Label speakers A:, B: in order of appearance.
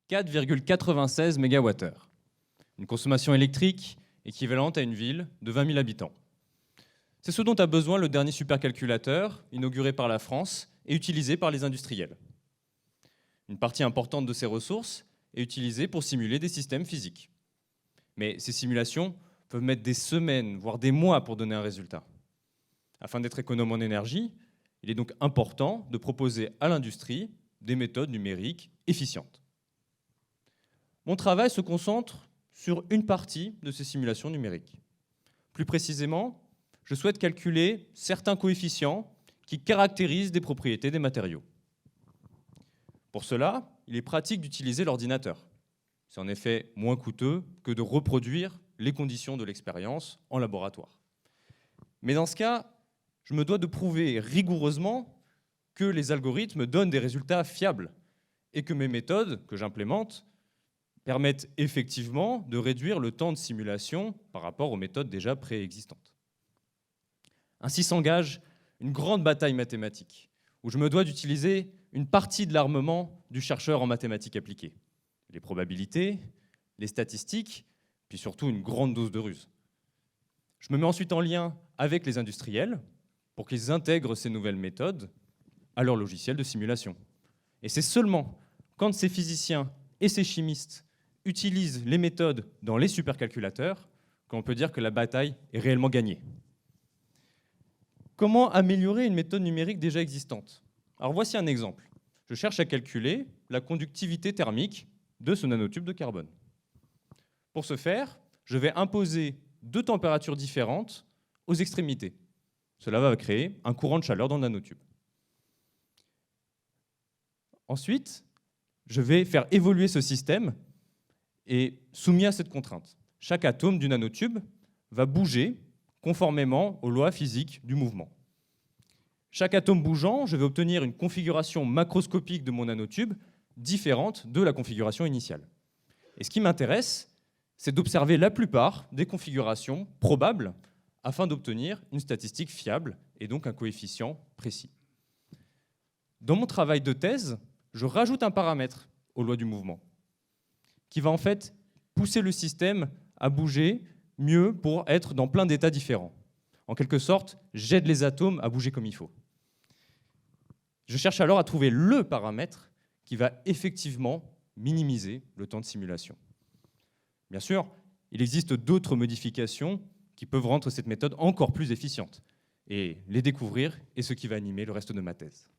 A: 4,96 MWh. Une consommation électrique équivalente à une ville de 20 000 habitants. C'est ce dont a besoin le dernier supercalculateur inauguré par la France et utilisé par les industriels. Une partie importante de ces ressources est utilisée pour simuler des systèmes physiques. Mais ces simulations peuvent mettre des semaines, voire des mois pour donner un résultat. Afin d'être économe en énergie, il est donc important de proposer à l'industrie des méthodes numériques efficientes. Mon travail se concentre sur une partie de ces simulations numériques. Plus précisément, je souhaite calculer certains coefficients qui caractérisent des propriétés des matériaux. Pour cela, il est pratique d'utiliser l'ordinateur. C'est en effet moins coûteux que de reproduire les conditions de l'expérience en laboratoire. Mais dans ce cas, je me dois de prouver rigoureusement que les algorithmes donnent des résultats fiables et que mes méthodes que j'implémente permettent effectivement de réduire le temps de simulation par rapport aux méthodes déjà préexistantes. Ainsi s'engage une grande bataille mathématique, où je me dois d'utiliser une partie de l'armement du chercheur en mathématiques appliquées. Les probabilités, les statistiques, puis surtout une grande dose de ruse. Je me mets ensuite en lien avec les industriels pour qu'ils intègrent ces nouvelles méthodes à leur logiciel de simulation. Et c'est seulement quand ces physiciens et ces chimistes utilisent les méthodes dans les supercalculateurs qu'on peut dire que la bataille est réellement gagnée. Comment améliorer une méthode numérique déjà existante? Alors voici un exemple. Je cherche à calculer la conductivité thermique de ce nanotube de carbone. Pour ce faire, je vais imposer deux températures différentes aux extrémités. Cela va créer un courant de chaleur dans le nanotube. Ensuite, je vais faire évoluer ce système et soumis à cette contrainte. Chaque atome du nanotube va bouger conformément aux lois physiques du mouvement. Chaque atome bougeant, je vais obtenir une configuration macroscopique de mon nanotube différente de la configuration initiale. Et ce qui m'intéresse, c'est d'observer la plupart des configurations probables afin d'obtenir une statistique fiable et donc un coefficient précis. Dans mon travail de thèse, je rajoute un paramètre aux lois du mouvement qui va en fait pousser le système à bouger mieux pour être dans plein d'états différents. En quelque sorte, j'aide les atomes à bouger comme il faut. Je cherche alors à trouver le paramètre qui va effectivement minimiser le temps de simulation. Bien sûr, il existe d'autres modifications qui peuvent rendre cette méthode encore plus efficiente. Et les découvrir est ce qui va animer le reste de ma thèse.